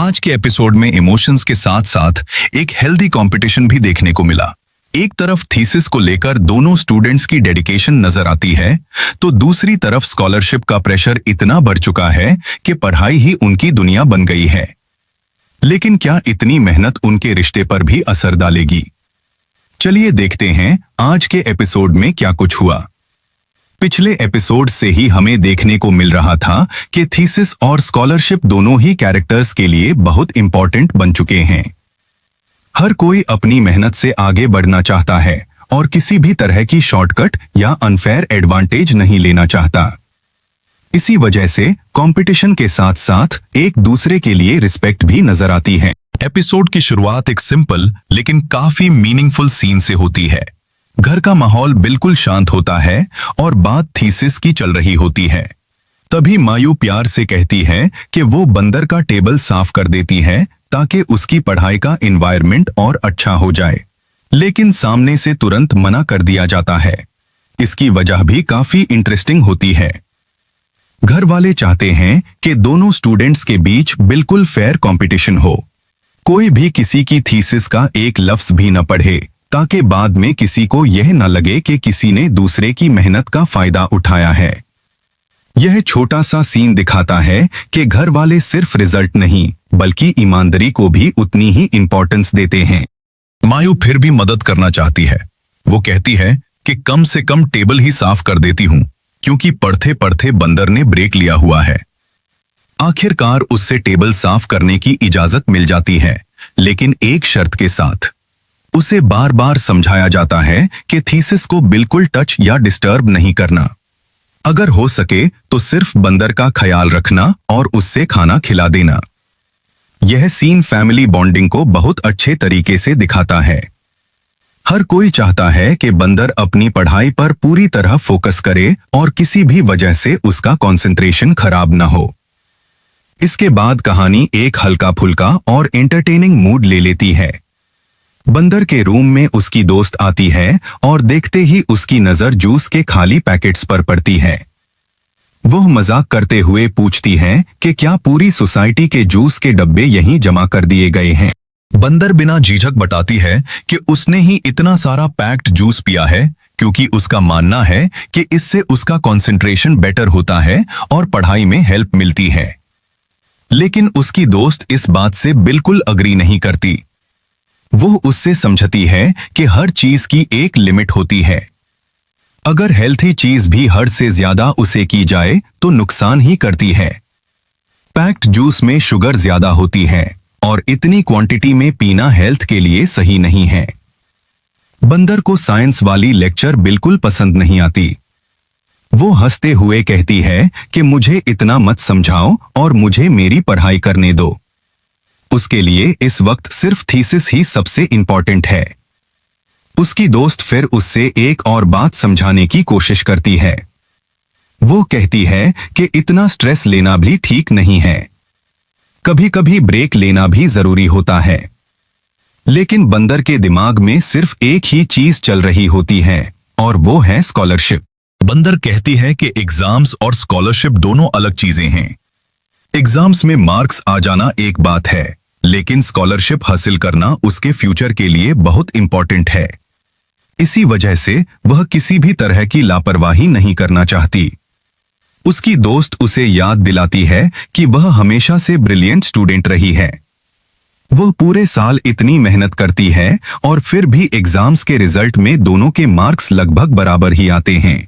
आज के एपिसोड में इमोशंस के साथ साथ एक हेल्दी कंपटीशन भी देखने को मिला। एक तरफ थीसिस को लेकर दोनों स्टूडेंट्स की डेडिकेशन नजर आती है, तो दूसरी तरफ स्कॉलरशिप का प्रेशर इतना बढ़ चुका है कि पढ़ाई ही उनकी दुनिया बन गई है। लेकिन क्या इतनी मेहनत उनके रिश्ते पर भी असर डालेगी? चलिए देखते हैं आज के एपिसोड में क्या कुछ हुआ। पिछले एपिसोड से ही हमें देखने को मिल रहा था कि थीसिस और स्कॉलरशिप दोनों ही कैरेक्टर्स के लिए बहुत इंपॉर्टेंट बन चुके हैं। हर कोई अपनी मेहनत से आगे बढ़ना चाहता है और किसी भी तरह की शॉर्टकट या अनफेयर एडवांटेज नहीं लेना चाहता। इसी वजह से कंपटीशन के साथ साथ एक दूसरे के लिए रिस्पेक्ट भी नजर आती है। एपिसोड की शुरुआत एक सिंपल लेकिन काफी मीनिंगफुल सीन से होती है। घर का माहौल बिल्कुल शांत होता है और बात थीसिस की चल रही होती है। तभी मायू प्यार से कहती है कि वो बंदर का टेबल साफ कर देती है ताकि उसकी पढ़ाई का एनवायरनमेंट और अच्छा हो जाए, लेकिन सामने से तुरंत मना कर दिया जाता है। इसकी वजह भी काफी इंटरेस्टिंग होती है। घर वाले चाहते हैं कि दोनों स्टूडेंट्स के बीच बिल्कुल फेयर कंपटीशन हो। कोई भी किसी की थीसिस का एक लफ्ज भी न पढ़े ताकि बाद में किसी को यह न लगे कि किसी ने दूसरे की मेहनत का फायदा उठाया है। यह छोटा सा सीन दिखाता है कि घर वाले सिर्फ रिजल्ट नहीं बल्कि ईमानदारी को भी उतनी ही इंपॉर्टेंस देते हैं। मायू फिर भी मदद करना चाहती है। वो कहती है कि कम से कम टेबल ही साफ कर देती हूँ, क्योंकि पढ़ते पढ़ते बंदर ने ब्रेक लिया हुआ है। आखिरकार उससे टेबल साफ करने की इजाजत मिल जाती है, लेकिन एक शर्त के साथ। उसे बार बार समझाया जाता है कि थीसिस को बिल्कुल टच या डिस्टर्ब नहीं करना। अगर हो सके तो सिर्फ बंदर का ख्याल रखना और उससे खाना खिला देना। यह सीन फैमिली बॉन्डिंग को बहुत अच्छे तरीके से दिखाता है। हर कोई चाहता है कि बंदर अपनी पढ़ाई पर पूरी तरह फोकस करे और किसी भी वजह से उसका कंसंट्रेशन खराब न हो। इसके बाद कहानी एक हल्का फुल्का और एंटरटेनिंग मूड ले लेती है। बंदर के रूम में उसकी दोस्त आती है और देखते ही उसकी नजर जूस के खाली पैकेट्स पर पड़ती है। वह मजाक करते हुए पूछती है कि क्या पूरी सोसाइटी के जूस के डब्बे यहीं जमा कर दिए गए हैं। बंदर बिना झिझक बताती है कि उसने ही इतना सारा पैक्ड जूस पिया है, क्योंकि उसका मानना है कि इससे उसका कंसंट्रेशन बेटर होता है और पढ़ाई में हेल्प मिलती है। लेकिन उसकी दोस्त इस बात से बिल्कुल अग्री नहीं करती। वो उससे समझती है कि हर चीज की एक लिमिट होती है। अगर हेल्थी चीज भी हद से ज्यादा उसे की जाए तो नुकसान ही करती है। पैक्ड जूस में शुगर ज्यादा होती है और इतनी क्वांटिटी में पीना हेल्थ के लिए सही नहीं है। बंदर को साइंस वाली लेक्चर बिल्कुल पसंद नहीं आती। वो हंसते हुए कहती है कि मुझे इतना मत समझाओ और मुझे मेरी पढ़ाई करने दो। उसके लिए इस वक्त सिर्फ थीसिस ही सबसे इंपॉर्टेंट है। उसकी दोस्त फिर उससे एक और बात समझाने की कोशिश करती है। वो कहती है कि इतना स्ट्रेस लेना भी ठीक नहीं है। कभी कभी ब्रेक लेना भी जरूरी होता है। लेकिन बंदर के दिमाग में सिर्फ एक ही चीज चल रही होती है और वो है स्कॉलरशिप। बंदर कहती है कि एग्जाम्स और स्कॉलरशिप दोनों अलग चीजें हैं। एग्जाम्स में मार्क्स आ जाना एक बात है, लेकिन स्कॉलरशिप हासिल करना उसके फ्यूचर के लिए बहुत इंपॉर्टेंट है। इसी वजह से वह किसी भी तरह की लापरवाही नहीं करना चाहती। उसकी दोस्त उसे याद दिलाती है कि वह हमेशा से ब्रिलियंट स्टूडेंट रही है। वह पूरे साल इतनी मेहनत करती है और फिर भी एग्जाम्स के रिजल्ट में दोनों के मार्क्स लगभग बराबर ही आते हैं।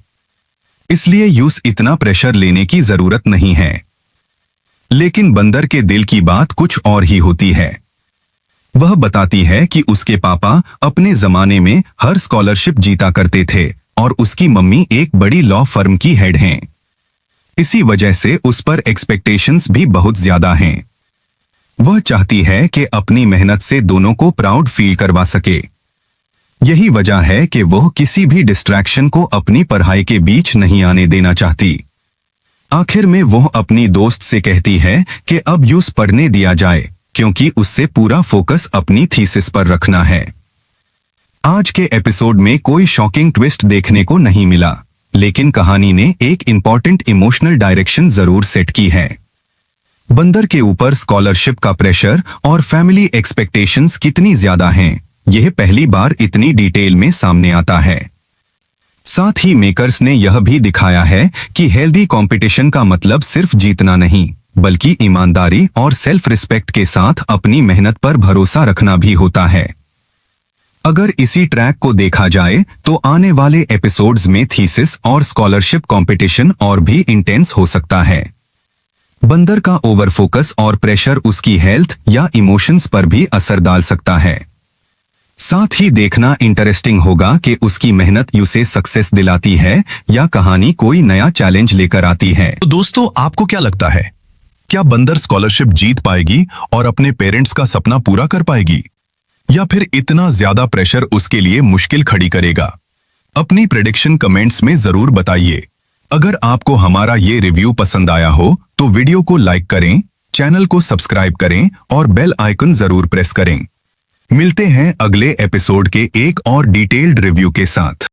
इसलिए इतना प्रेशर लेने की जरूरत नहीं है। लेकिन बंदर के दिल की बात कुछ और ही होती है। वह बताती है कि उसके पापा अपने जमाने में हर स्कॉलरशिप जीता करते थे और उसकी मम्मी एक बड़ी लॉ फर्म की हेड हैं। इसी वजह से उस पर एक्सपेक्टेशंस भी बहुत ज्यादा हैं। वह चाहती है कि अपनी मेहनत से दोनों को प्राउड फील करवा सके। यही वजह है कि वह किसी भी डिस्ट्रैक्शन को अपनी पढ़ाई के बीच नहीं आने देना चाहती। आखिर में वह अपनी दोस्त से कहती है कि अब पढ़ने दिया जाए, क्योंकि उससे पूरा फोकस अपनी थीसिस पर रखना है। आज के एपिसोड में कोई शॉकिंग ट्विस्ट देखने को नहीं मिला, लेकिन कहानी ने एक इंपॉर्टेंट इमोशनल डायरेक्शन जरूर सेट की है। बंदर के ऊपर स्कॉलरशिप का प्रेशर और फैमिली एक्सपेक्टेशंस कितनी ज्यादा हैं, यह पहली बार इतनी डिटेल में सामने आता है। साथ ही मेकर्स ने यह भी दिखाया है कि हेल्दी कंपटीशन का मतलब सिर्फ जीतना नहीं, बल्कि ईमानदारी और सेल्फ रिस्पेक्ट के साथ अपनी मेहनत पर भरोसा रखना भी होता है। अगर इसी ट्रैक को देखा जाए तो आने वाले एपिसोड्स में थीसिस और स्कॉलरशिप कंपटीशन और भी इंटेंस हो सकता है। बंदर का ओवर फोकस और प्रेशर उसकी हेल्थ या इमोशंस पर भी असर डाल सकता है। साथ ही देखना इंटरेस्टिंग होगा कि उसकी मेहनत उसे सक्सेस दिलाती है या कहानी कोई नया चैलेंज लेकर आती है। तो दोस्तों, आपको क्या लगता है, क्या बंदर स्कॉलरशिप जीत पाएगी और अपने पेरेंट्स का सपना पूरा कर पाएगी, या फिर इतना ज्यादा प्रेशर उसके लिए मुश्किल खड़ी करेगा? अपनी प्रेडिक्शन कमेंट्स में जरूर बताइए। अगर आपको हमारा ये रिव्यू पसंद आया हो तो वीडियो को लाइक करें, चैनल को सब्सक्राइब करें और बेल आइकन जरूर प्रेस करें। मिलते हैं अगले एपिसोड के एक और डिटेल्ड रिव्यू के साथ।